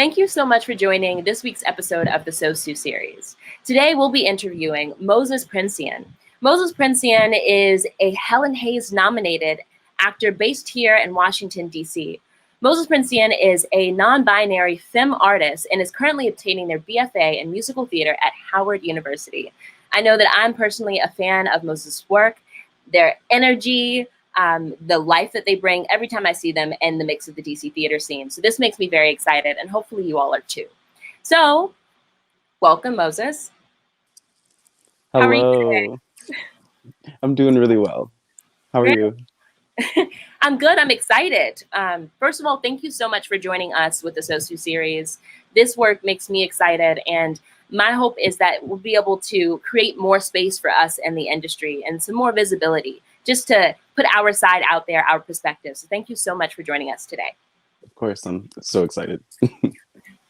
Thank you so much for joining this week's episode of the SoSu series. Today, we'll be interviewing Moses Princien. Moses Princien is a Helen Hayes nominated actor based here in Washington, D.C. Moses Princien is a non-binary femme artist and is currently obtaining their BFA in musical theater at Howard University. I know that I'm personally a fan of Moses' work, their energy, the life that they bring every time I see them in the mix of the DC theater scene. So this makes me very excited, and hopefully you all are too. So, welcome, Moses. Hello. How are you today? I'm doing really well. How are you? I'm good. I'm excited. First of all, thank you so much for joining us with the SoSu series. This work makes me excited, and my hope is that we'll be able to create more space for us in the industry and some more visibility, just to put our side out there, our perspective. So thank you so much for joining us today. Of course, I'm so excited.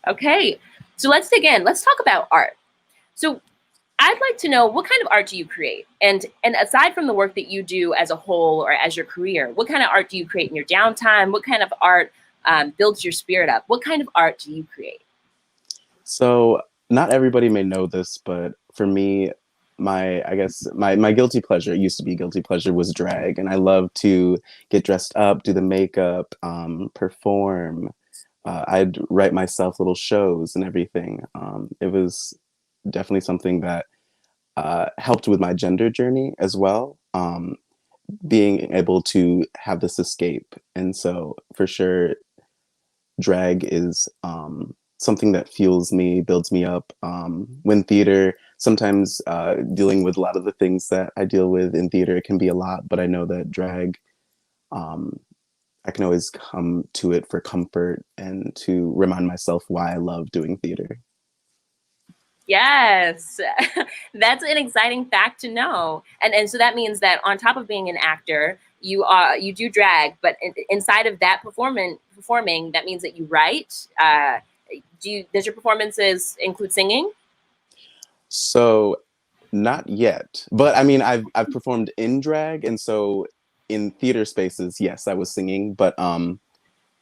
Okay, so let's dig in. Let's talk about art. So I'd like to know, what kind of art do you create? And aside from the work that you do as a whole or as your career, what kind of art do you create in your downtime? What kind of art builds your spirit up? What kind of art do you create? So not everybody may know this, but for me, my guilty pleasure, it used to be guilty pleasure, was drag. And I love to get dressed up, do the makeup, perform. I'd write myself little shows and everything. It was definitely something that helped with my gender journey as well, being able to have this escape. And so for sure, drag is something that fuels me, builds me up. When theater, sometimes dealing with a lot of the things that I deal with in theater, it can be a lot, but I know that drag, I can always come to it for comfort and to remind myself why I love doing theater. Yes, that's an exciting fact to know. And so that means that on top of being an actor, you do drag, but inside of that performing, that means that you write. Does your performances include singing? So not yet, but I mean, I've performed in drag, and so in theater spaces, yes, I was singing, but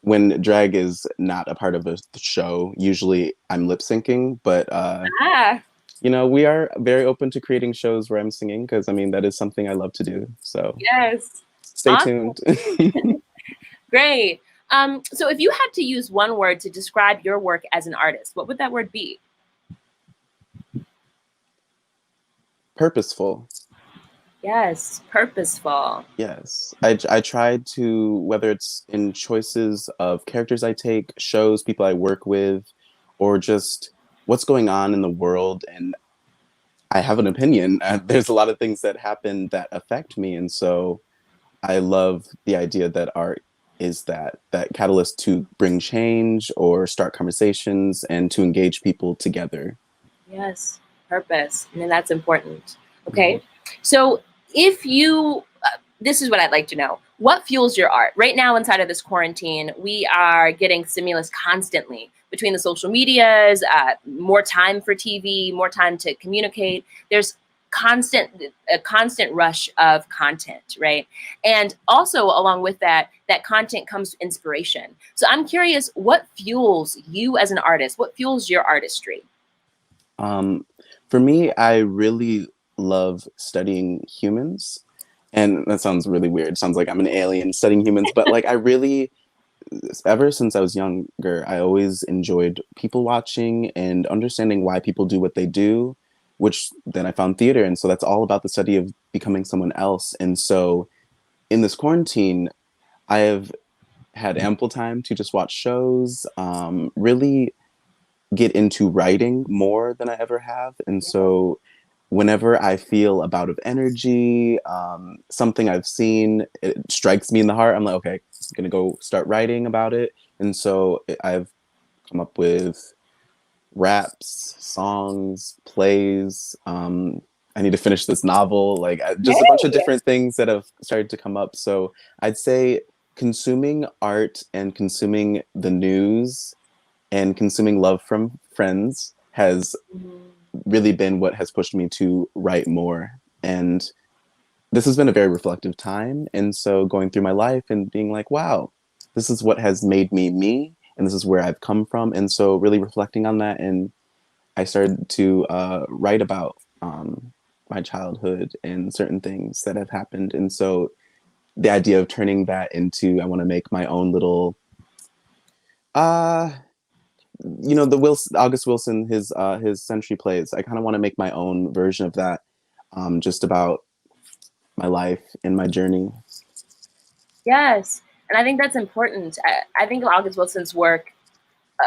when drag is not a part of the show, usually I'm lip syncing, but we are very open to creating shows where I'm singing, because I mean, that is something I love to do. So yes, stay tuned. Great. So if you had to use one word to describe your work as an artist, what would that word be? Purposeful. Yes, purposeful. Yes. I tried to, whether it's in choices of characters I take, shows, people I work with, or just what's going on in the world. And I have an opinion. There's a lot of things that happen that affect me. And so I love the idea that art is that catalyst to bring change or start conversations and to engage people together. Yes, purpose. I mean, that's important. Okay. Mm-hmm. So if you, this is what I'd like to know. What fuels your art? Right now, inside of this quarantine, we are getting stimulus constantly between the social medias, more time for TV, more time to communicate. There's a constant rush of content, right? And also along with that content comes inspiration. So I'm curious, what fuels you as an artist? What fuels your artistry? For me, I really love studying humans. And that sounds really weird. It sounds like I'm an alien studying humans, but like ever since I was younger, I always enjoyed people watching and understanding why people do what they do, which then I found theater. And so that's all about the study of becoming someone else. And so in this quarantine, I have had ample time to just watch shows, really get into writing more than I ever have. And so whenever I feel a bout of energy, something I've seen, it strikes me in the heart, I'm like, okay, I'm going to go start writing about it. And so I've come up with raps, songs, plays. I need to finish this novel, like just a bunch of different things that have started to come up. So I'd say consuming art and consuming the news and consuming love from friends has really been what has pushed me to write more. And this has been a very reflective time. And so going through my life and being like, wow, this is what has made me me. and this is where I've come from. And so really reflecting on that, and I started to write about my childhood and certain things that have happened. And so the idea of turning that into, I want to make my own little, uh, the August Wilson, his century plays. I kind of want to make my own version of that, just about my life and my journey. Yes, and I think that's important. I think of August Wilson's work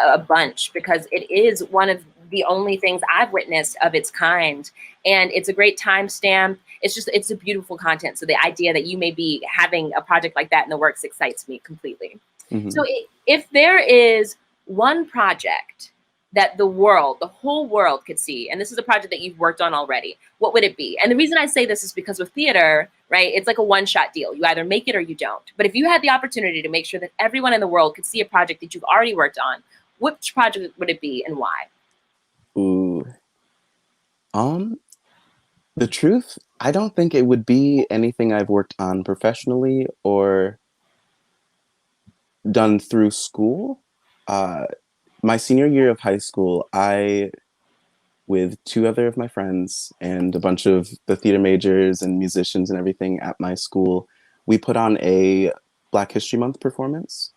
a bunch because it is one of the only things I've witnessed of its kind, and it's a great timestamp. It's a beautiful content. So the idea that you may be having a project like that in the works excites me completely. Mm-hmm. So if there is one project that the whole world could see, and this is a project that you've worked on already, what would it be? And the reason I say this is because with theater, right, it's like a one-shot deal. You either make it or you don't. But if you had the opportunity to make sure that everyone in the world could see a project that you've already worked on, which project would it be and why? Ooh. The truth, I don't think it would be anything I've worked on professionally or done through school. My senior year of high school, with two other of my friends and a bunch of the theater majors and musicians and everything at my school, we put on a Black History Month performance.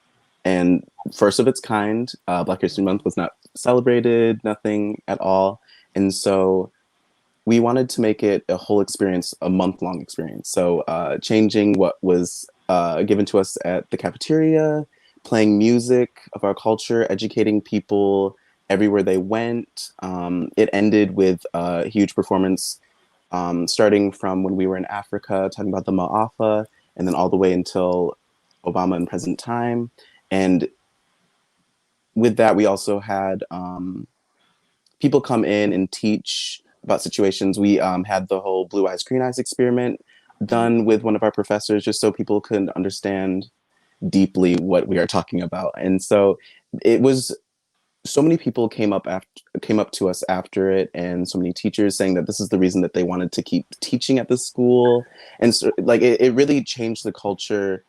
And first of its kind, Black History Month was not celebrated, nothing at all. And so we wanted to make it a whole experience, a month-long experience. So changing what was given to us at the cafeteria, playing music of our culture, educating people everywhere they went. It ended with a huge performance, starting from when we were in Africa, talking about the Ma'afa, and then all the way until Obama in present time. And with that, we also had people come in and teach about situations. We had the whole Blue Eyes, Green Eyes experiment done with one of our professors, just so people could understand deeply what we are talking about. And so it was, so many people came up to us after it, and so many teachers saying that this is the reason that they wanted to keep teaching at the school. And so like it really changed the culture.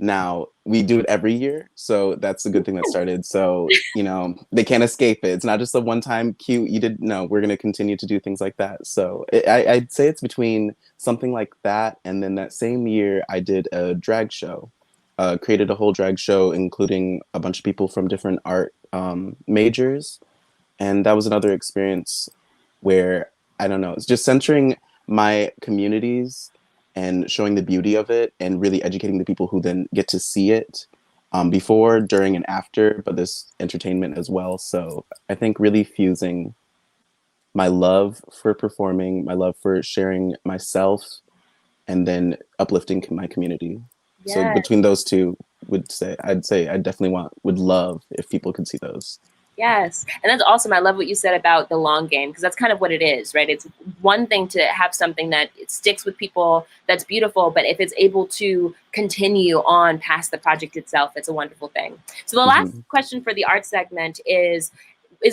Now we do it every year, so that's a good thing that started. So they can't escape it. It's not just a one-time cute. No, we're going to continue to do things like that. So I'd say it's between something like that, and then that same year I did a drag show, created a whole drag show, including a bunch of people from different art majors, and that was another experience where, I don't know, it's just centering my communities and showing the beauty of it and really educating the people who then get to see it before, during, and after, but this entertainment as well. So I think really fusing my love for performing, my love for sharing myself, and then uplifting my community. Yes. So between those two, I'd say I definitely would love if people could see those. Yes. And that's awesome. I love what you said about the long game, because that's kind of what it is, right? It's one thing to have something that it sticks with people, that's beautiful, but if it's able to continue on past the project itself, it's a wonderful thing. So the last question for the art segment is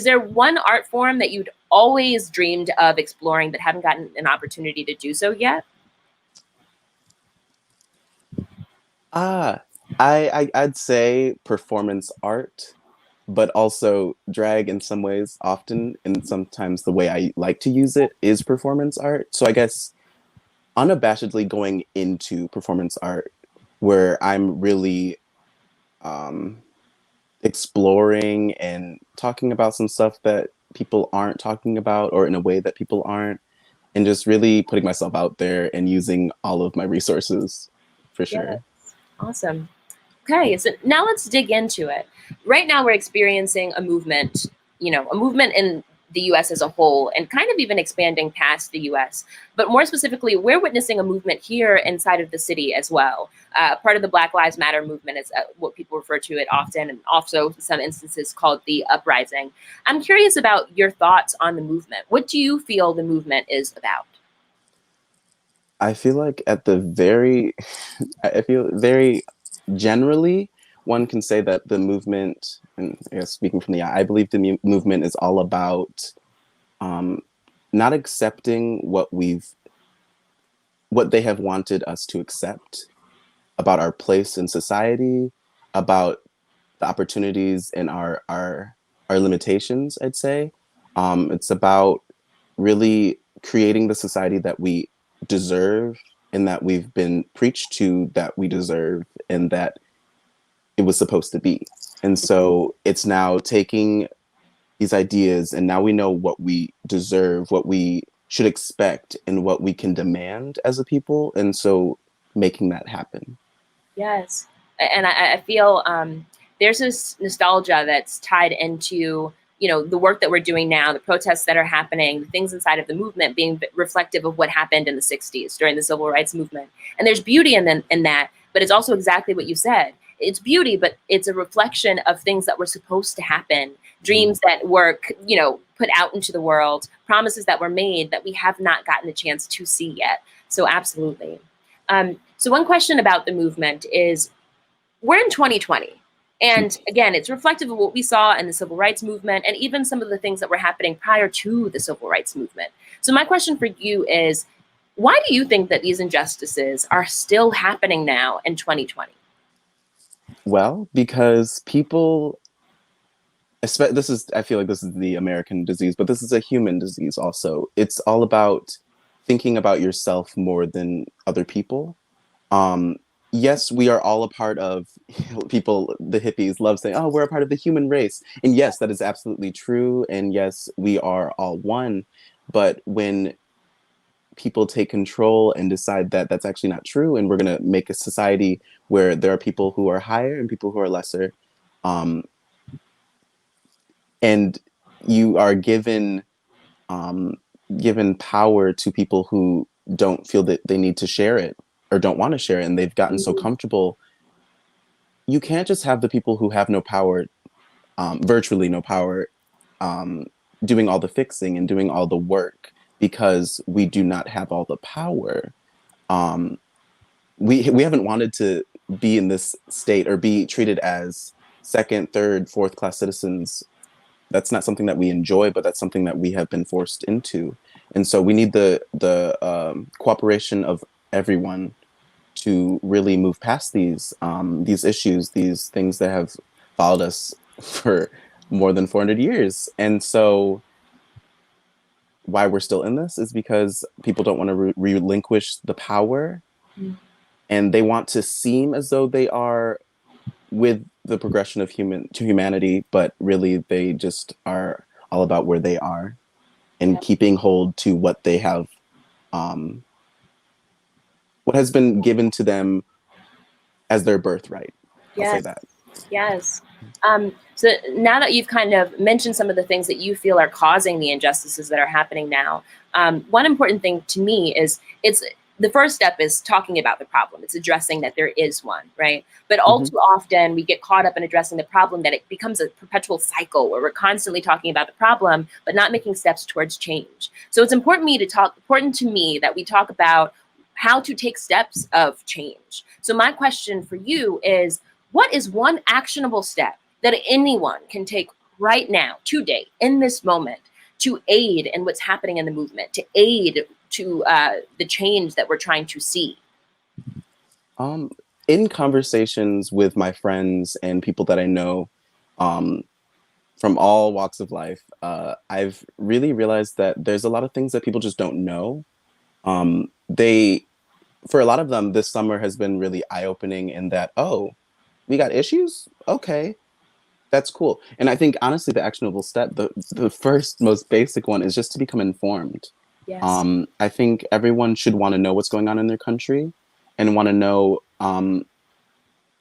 there one art form that you'd always dreamed of exploring but haven't gotten an opportunity to do so yet? I'd say performance art, but also drag in some ways, often, and sometimes the way I like to use it is performance art. So I guess unabashedly going into performance art, where I'm really exploring and talking about some stuff that people aren't talking about, or in a way that people aren't, and just really putting myself out there and using all of my resources, for sure. Yes. Awesome. Okay, so now let's dig into it. Right now we're experiencing a movement in the US as a whole, and kind of even expanding past the US. But more specifically, we're witnessing a movement here inside of the city as well. Part of the Black Lives Matter movement is what people refer to it often, and also in some instances called the uprising. I'm curious about your thoughts on the movement. What do you feel the movement is about? I feel like I feel very generally, one can say that the movement, and I guess speaking from I believe the movement is all about not accepting what they have wanted us to accept about our place in society, about the opportunities and our limitations, I'd say. It's about really creating the society that we deserve and that we've been preached to that we deserve and that it was supposed to be. And so it's now taking these ideas and now we know what we deserve, what we should expect, and what we can demand as a people. And so making that happen. Yes. And I feel there's this nostalgia that's tied into, you know, the work that we're doing now, the protests that are happening, the things inside of the movement being reflective of what happened in the 60s during the civil rights movement. And there's beauty in that, but it's also exactly what you said. It's beauty, but it's a reflection of things that were supposed to happen, dreams that were, you know, put out into the world, promises that were made that we have not gotten a chance to see yet. So absolutely. So one question about the movement is, we're in 2020. And again, it's reflective of what we saw in the civil rights movement and even some of the things that were happening prior to the civil rights movement. So my question for you is, why do you think that these injustices are still happening now in 2020? Well, because people, I feel like this is the American disease, but this is a human disease also. It's all about thinking about yourself more than other people. Yes, we are all a part of people, the hippies love saying, oh, we're a part of the human race. And yes, that is absolutely true. And yes, we are all one. But when people take control and decide that that's actually not true, and we're going to make a society where there are people who are higher and people who are lesser, and you are given power to people who don't feel that they need to share it or don't want to share it, and they've gotten so comfortable. You can't just have the people who have no power, virtually no power, doing all the fixing and doing all the work because we do not have all the power. We haven't wanted to be in this state or be treated as second, third, fourth class citizens. That's not something that we enjoy, but that's something that we have been forced into. And so we need the cooperation of everyone to really move past these issues, these things that have followed us for more than 400 years. And so why we're still in this is because people don't want to relinquish the power, and they want to seem as though they are with the progression of humanity, but really they just are all about where they are and keeping hold to what they have, what has been given to them as their birthright. I'll say that. Yes. So now that you've kind of mentioned some of the things that you feel are causing the injustices that are happening now, one important thing to me is the first step is talking about the problem. It's addressing that there is one, right? But all too often we get caught up in addressing the problem that it becomes a perpetual cycle where we're constantly talking about the problem, but not making steps towards change. So it's important to me that we talk about how to take steps of change. So my question for you is, what is one actionable step that anyone can take right now, today, in this moment, to aid in what's happening in the movement, to aid to the change that we're trying to see? In conversations with my friends and people that I know from all walks of life, I've really realized that there's a lot of things that people just don't know. For a lot of them, this summer has been really eye-opening in that, oh, we got issues? Okay, that's cool. And I think, honestly, the actionable step, the first, most basic one is just to become informed. Yes. I think everyone should want to know what's going on in their country and want to know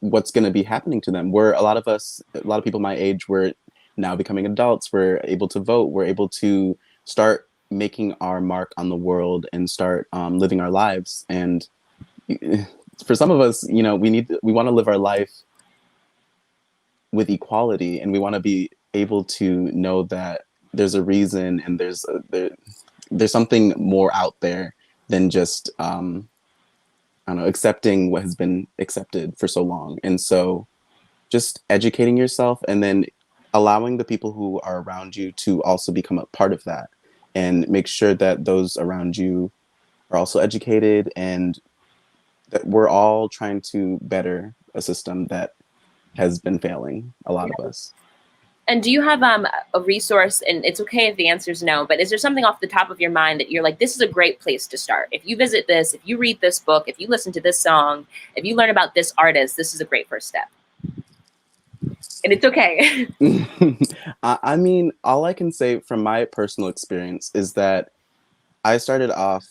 what's going to be happening to them. A lot of people my age, we're now becoming adults. We're able to vote. We're able to start making our mark on the world and start living our lives. And for some of us, you know, we want to live our life with equality, and we want to be able to know that there's a reason and there's something more out there than just I don't know, accepting what has been accepted for so long. And so just educating yourself and then allowing the people who are around you to also become a part of that, and make sure that those around you are also educated and that we're all trying to better a system that has been failing a lot of us. And do you have a resource, and it's okay if the answer is no, but is there something off the top of your mind that you're like, this is a great place to start? If you visit this, if you read this book, if you listen to this song, if you learn about this artist, this is a great first step. And it's okay. I mean, all I can say from my personal experience is that I started off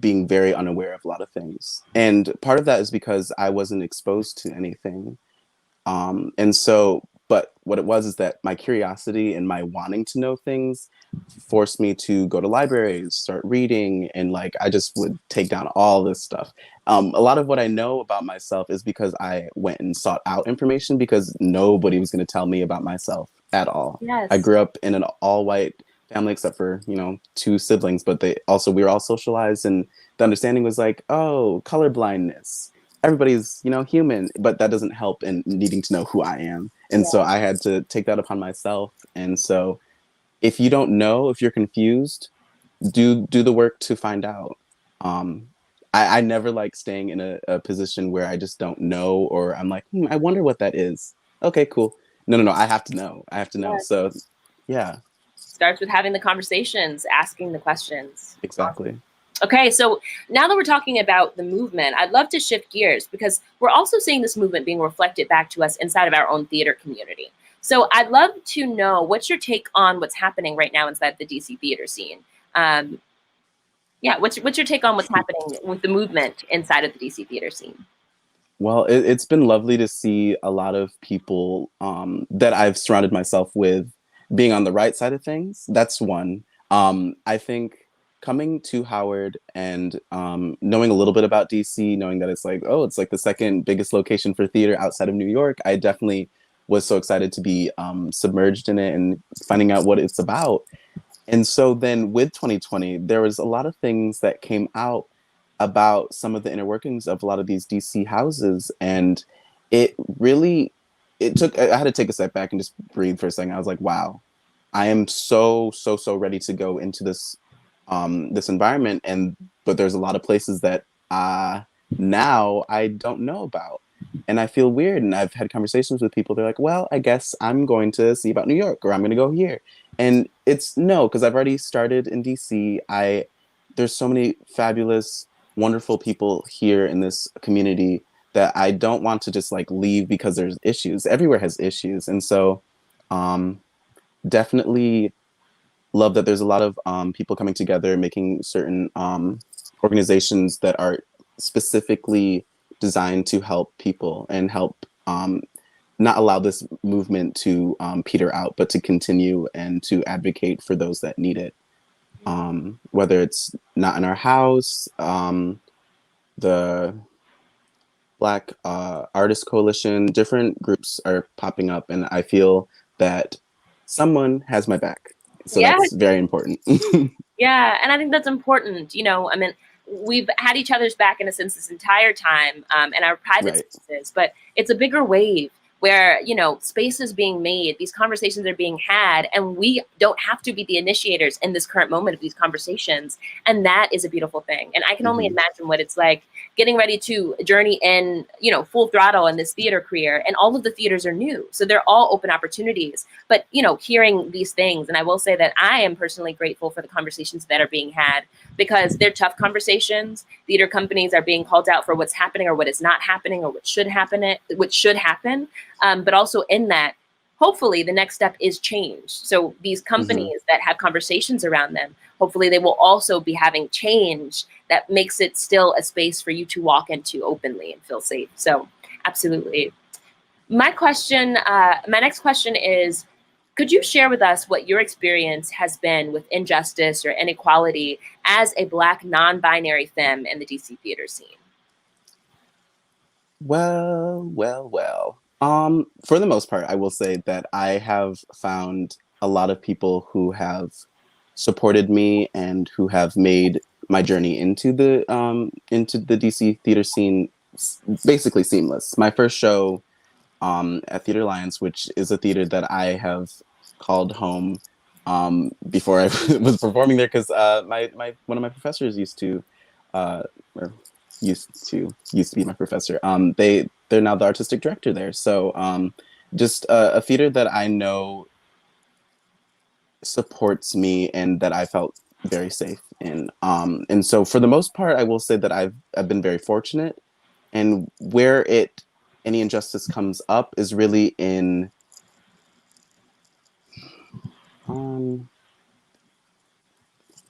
being very unaware of a lot of things. And part of that is because I wasn't exposed to anything. And so, but what it was is that my curiosity and my wanting to know things forced me to go to libraries, start reading, and like I just would take down all this stuff. A lot of what I know about myself is because I went and sought out information because nobody was going to tell me about myself at all. Yes. I grew up in an all-white family except for, you know, 2 siblings, but we were all socialized, and the understanding was like, oh, color blindness. Everybody's, you know, human, but that doesn't help in needing to know who I am. And so I had to take that upon myself. And so if you don't know, if you're confused, do the work to find out. I never like staying in a position where I just don't know, or I'm like, I wonder what that is. Okay, cool. No. I have to know. I have to know. Yes. So yeah. Starts with having the conversations, asking the questions. Exactly. Okay, so now that we're talking about the movement, I'd love to shift gears because we're also seeing this movement being reflected back to us inside of our own theater community. So I'd love to know, what's your take on what's happening right now inside the DC theater scene? What's your take on what's happening with the movement inside of the DC theater scene? Well, it's been lovely to see a lot of people that I've surrounded myself with being on the right side of things. That's one. I think coming to Howard and knowing a little bit about DC, knowing that it's like, oh, it's like the second biggest location for theater outside of New York, I definitely was so excited to be submerged in it and finding out what it's about. And so then with 2020, there was a lot of things that came out about some of the inner workings of a lot of these DC houses. And I had to take a step back and just breathe for a second. I was like, wow, I am so ready to go into this environment. But there's a lot of places that now I don't know about. And I feel weird. And I've had conversations with people. They're like, well, I guess I'm going to see about New York, or I'm going to go here. And it's no, because I've already started in DC. There's so many fabulous, wonderful people here in this community that I don't want to just like leave because there's issues. Everywhere has issues. And so definitely love that there's a lot of people coming together, making certain organizations that are specifically designed to help people and help not allow this movement to peter out, but to continue and to advocate for those that need it. Whether it's Not in Our House, the Black Artist Coalition, different groups are popping up, and I feel that someone has my back. So that's very important. Yeah, and I think that's important. You know, I mean, we've had each other's back in a sense this entire time in our private spaces, but it's a bigger wave where, you know, space is being made, these conversations are being had, and we don't have to be the initiators in this current moment of these conversations. And that is a beautiful thing. And I can only imagine what it's like getting ready to journey in, you know, full throttle in this theater career. And all of the theaters are new. So they're all open opportunities. But, you know, hearing these things, and I will say that I am personally grateful for the conversations that are being had, because they're tough conversations. Theater companies are being called out for what's happening or what is not happening or what should happen. But also in that, hopefully the next step is change. So these companies that have conversations around them, hopefully they will also be having change that makes it still a space for you to walk into openly and feel safe. So absolutely. My next question is, could you share with us what your experience has been with injustice or inequality as a Black non-binary femme in the DC theater scene? Well. For the most part, I will say that I have found a lot of people who have supported me and who have made my journey into the DC theater scene basically seamless. My first show at Theater Alliance, which is a theater that I have called home before I was performing there, because one of my professors used to be my professor. they're now the artistic director there. So just a theater that I know supports me and that I felt very safe in. And so for the most part, I will say that I've been very fortunate. And where any injustice comes up is really in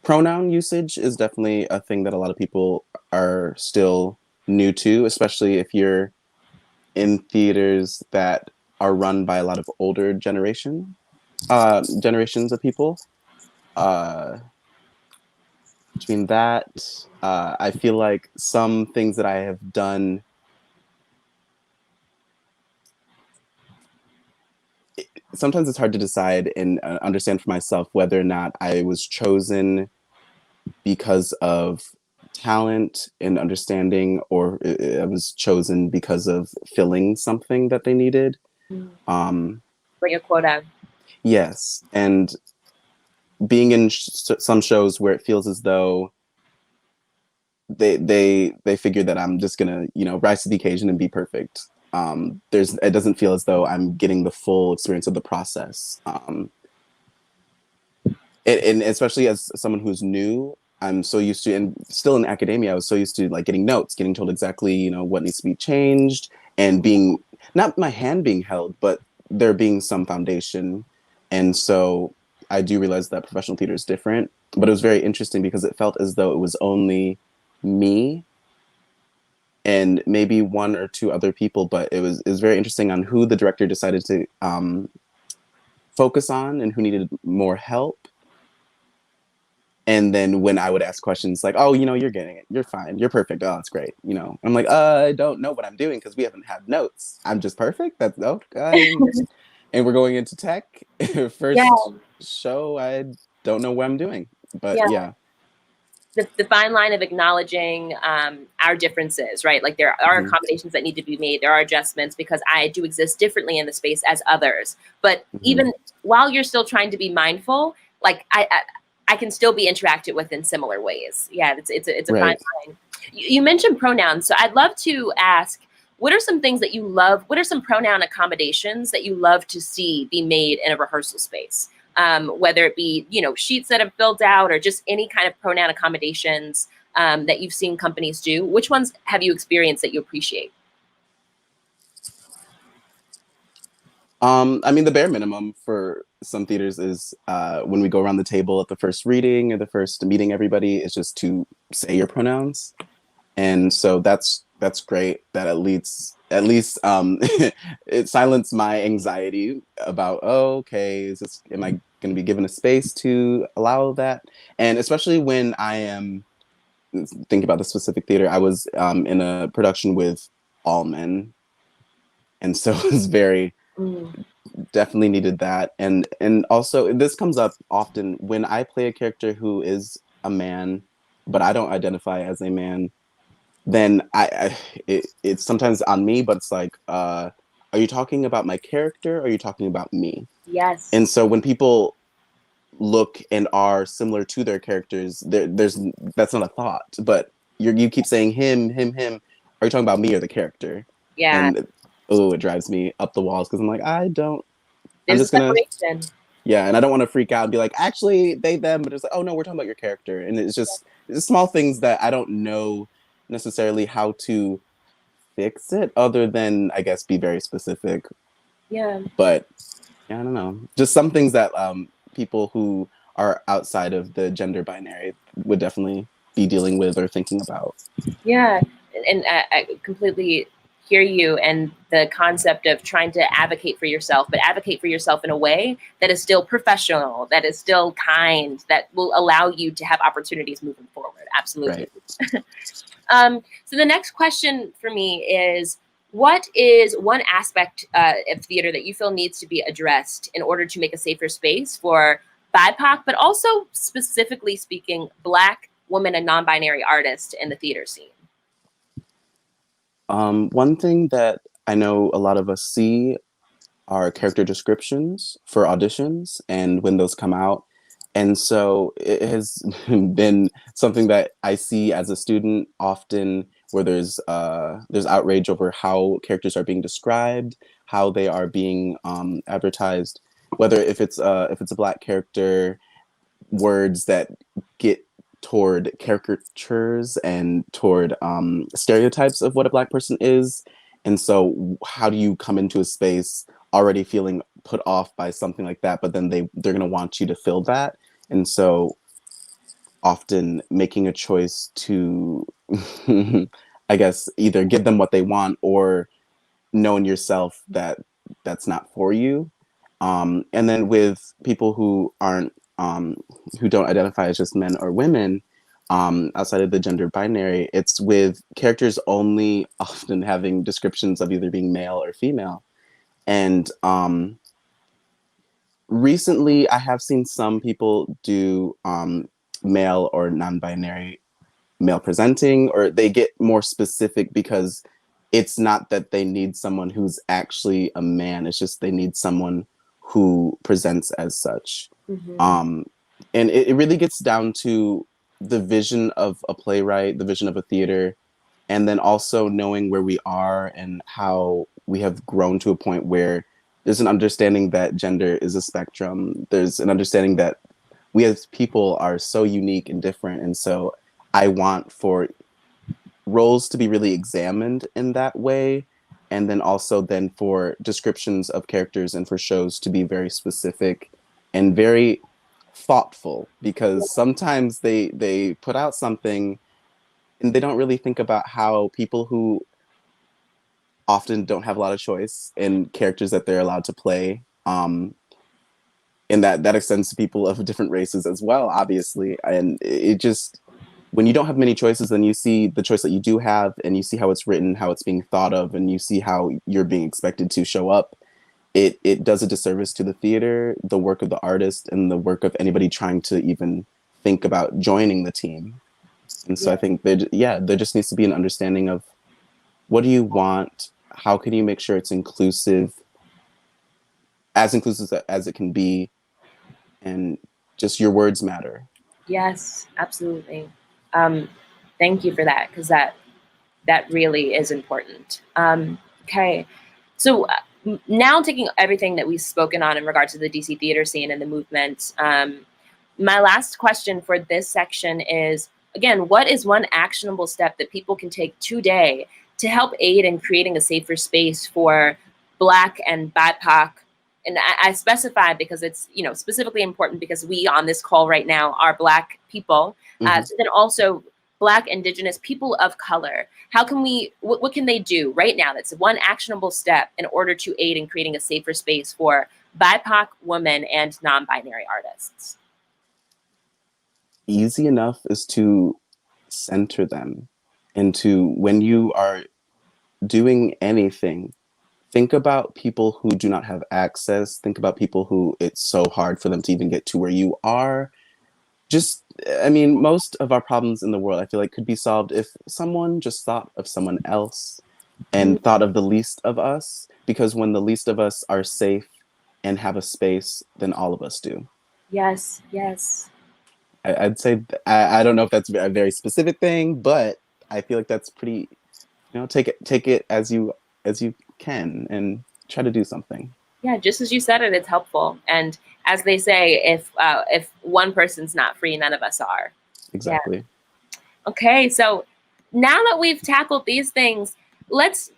pronoun usage is definitely a thing that a lot of people are still new to, especially if you're in theaters that are run by a lot of older generations of people. Between that, I feel like some things that I have done, sometimes it's hard to decide and understand for myself whether or not I was chosen because of talent and understanding, or I was chosen because of filling something that they needed. Bring a quota. Yes, and being in some shows where it feels as though they figure that I'm just gonna rise to the occasion and be perfect. It doesn't feel as though I'm getting the full experience of the process. And especially as someone who's new, I'm so used to, and still in academia, I was so used to like getting notes, getting told exactly what needs to be changed, and being not my hand being held, but there being some foundation. And so I do realize that professional theater is different, but it was very interesting because it felt as though it was only me and maybe one or two other people, but it was very interesting on who the director decided to focus on and who needed more help. And then when I would ask questions like, oh, you're getting it, you're fine, you're perfect, oh, that's great, I'm like, I don't know what I'm doing because we haven't had notes, I'm just perfect, that's okay. And we're going into tech. First show, I don't know what I'm doing, but yeah. The fine line of acknowledging our differences, right? Like there are accommodations that need to be made. There are adjustments because I do exist differently in the space as others. But even while you're still trying to be mindful, like I can still be interacted with in similar ways. Yeah, it's a fine line. You mentioned pronouns, so I'd love to ask, what are some things that you love? What are some pronoun accommodations that you love to see be made in a rehearsal space? Whether it be, sheets that have filled out or just any kind of pronoun accommodations that you've seen companies do. Which ones have you experienced that you appreciate? I mean, the bare minimum for some theaters is when we go around the table at the first reading or the first meeting everybody is just to say your pronouns. And so that's great. That at least it silenced my anxiety about, okay, am I going to be given a space to allow that? And especially when I am thinking about the specific theater, I was in a production with all men, and so it was very definitely needed that. And also this comes up often when I play a character who is a man, but I don't identify as a man. Then it's sometimes on me, but it's like, are you talking about my character? Or are you talking about me? Yes. And so when people look and are similar to their characters, there's that's not a thought, but you keep saying him. Are you talking about me or the character? Yeah. And it drives me up the walls because I'm like, There's I'm just gonna. separation. Yeah, and I don't want to freak out and be like, actually, they, them, but it's like, oh no, we're talking about your character. And it's just small things that I don't know necessarily how to fix it other than, I guess, be very specific. Yeah. But yeah, I don't know. Just some things that people who are outside of the gender binary would definitely be dealing with or thinking about. Yeah, and I completely hear you, and the concept of trying to advocate for yourself, but advocate for yourself in a way that is still professional, that is still kind, that will allow you to have opportunities moving forward. Absolutely. Right. So the next question for me is, what is one aspect of theater that you feel needs to be addressed in order to make a safer space for BIPOC, but also specifically speaking, Black, women, and non-binary artists in the theater scene? One thing that I know a lot of us see are character descriptions for auditions and when those come out. And so it has been something that I see as a student often where there's outrage over how characters are being described, how they are being advertised, whether if it's a Black character, words that get toward caricatures and toward stereotypes of what a Black person is. And so how do you come into a space already feeling put off by something like that, but then they're going to want you to fill that? And so often making a choice to, I guess, either give them what they want or knowing yourself that that's not for you. And then with people who aren't, who don't identify as just men or women, outside of the gender binary, it's with characters only often having descriptions of either being male or female. And recently, I have seen some people do male or non-binary male presenting, or they get more specific because it's not that they need someone who's actually a man. It's just they need someone who presents as such. And it really gets down to the vision of a playwright, the vision of a theater, and then also knowing where we are and how we have grown to a point where there's an understanding that gender is a spectrum. There's an understanding that we as people are so unique and different. And so I want for roles to be really examined in that way. And then also then for descriptions of characters and for shows to be very specific and very thoughtful, because sometimes they put out something and they don't really think about how people who often don't have a lot of choice in characters that they're allowed to play, and that extends to people of different races as well, obviously. And it just, when you don't have many choices, then you see the choice that you do have, and you see how it's written, how it's being thought of, and you see how you're being expected to show up. It does a disservice to the theater, the work of the artist, and the work of anybody trying to even think about joining the team. And so I think there just needs to be an understanding of, what do you want? How can you make sure it's inclusive as it can be, and just your words matter. Yes, absolutely. Thank you for that, because that really is important. Okay, so now taking everything that we've spoken on in regard to the DC theater scene and the movement, my last question for this section is, again, what is one actionable step that people can take today to help aid in creating a safer space for Black and BIPOC? And I specify because it's, specifically important because we on this call right now are Black people, then also Black, Indigenous, people of color. How can what can they do right now that's one actionable step in order to aid in creating a safer space for BIPOC, women, and non-binary artists? Easy enough is to center them, and to, when you are doing anything, think about people who do not have access. Think about people who it's so hard for them to even get to where you are. Most of our problems in the world, I feel like, could be solved if someone just thought of someone else and thought of the least of us. Because when the least of us are safe and have a space, then all of us do. Yes, yes. I'd say, I don't know if that's a very specific thing, but I feel like that's pretty, take it as you can and try to do something. Yeah, just as you said it, it's helpful. And as they say, if one person's not free, none of us are. Exactly. Yeah. Okay, so now that we've tackled these things, let's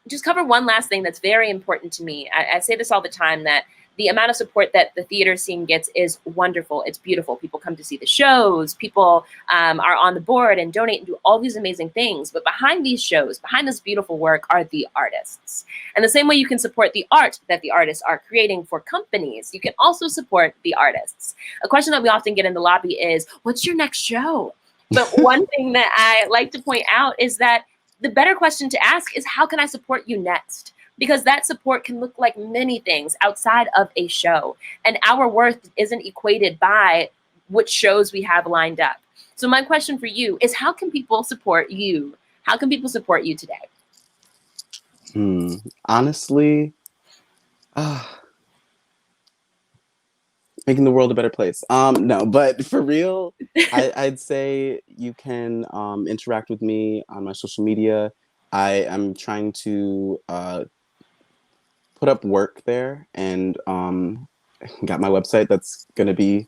just cover one last thing that's very important to me. I say this all the time, that the amount of support that the theater scene gets is wonderful. It's beautiful. People come to see the shows. People are on the board and donate and do all these amazing things. But behind these shows, behind this beautiful work, are the artists. And the same way you can support the art that the artists are creating for companies, you can also support the artists. A question that we often get in the lobby is, what's your next show? But one thing that I like to point out is that the better question to ask is, how can I support you next? Because that support can look like many things outside of a show. And our worth isn't equated by which shows we have lined up. So my question for you is, how can people support you? How can people support you today? Honestly, making the world a better place. No, but for real, I'd say you can interact with me on my social media. I am trying to put up work there, and got my website that's going to be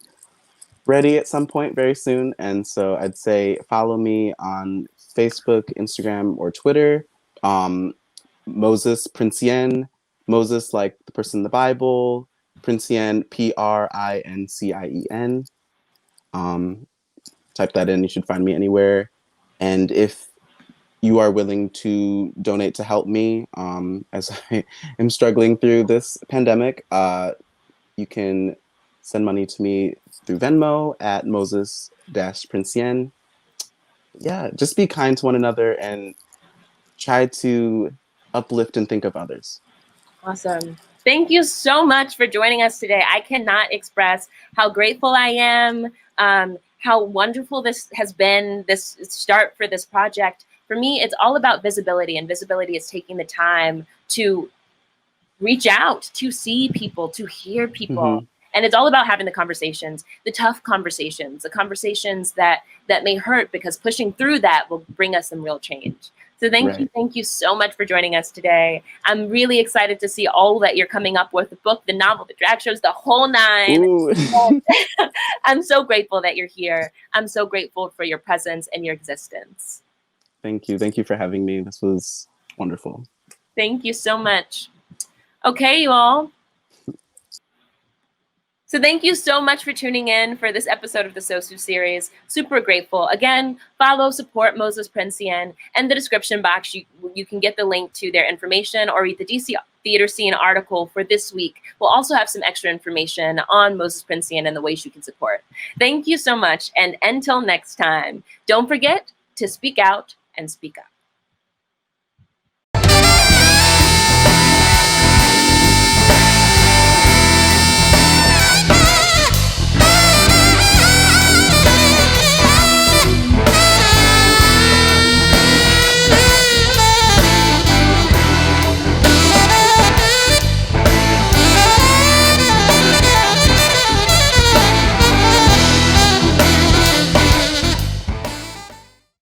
ready at some point very soon. And so I'd say follow me on Facebook, Instagram, or Twitter. Moses Princien, Moses like the person in the Bible, Princien, Princien. Um, Type that in, you should find me anywhere. And if you are willing to donate to help me as I am struggling through this pandemic, you can send money to me through Venmo at Moses-Princien. Yeah, just be kind to one another and try to uplift and think of others. Awesome. Thank you so much for joining us today. I cannot express how grateful I am, how wonderful this has been, this start for this project. For me, it's all about visibility, and visibility is taking the time to reach out, to see people, to hear people. Mm-hmm. And it's all about having the conversations, the tough conversations, the conversations that may hurt, because pushing through that will bring us some real change. So thank you so much for joining us today. I'm really excited to see all that you're coming up with, the book, the novel, the drag shows, the whole nine. I'm so grateful that you're here. I'm so grateful for your presence and your existence. Thank you. Thank you for having me. This was wonderful. Thank you so much. Okay, you all. So thank you so much for tuning in for this episode of the SoSu series. Super grateful. Again, follow, support Moses Princien. In the description box, you can get the link to their information or read the DC Theater Scene article for this week. We'll also have some extra information on Moses Princien and the ways you can support. Thank you so much. And until next time, don't forget to speak out and speak up.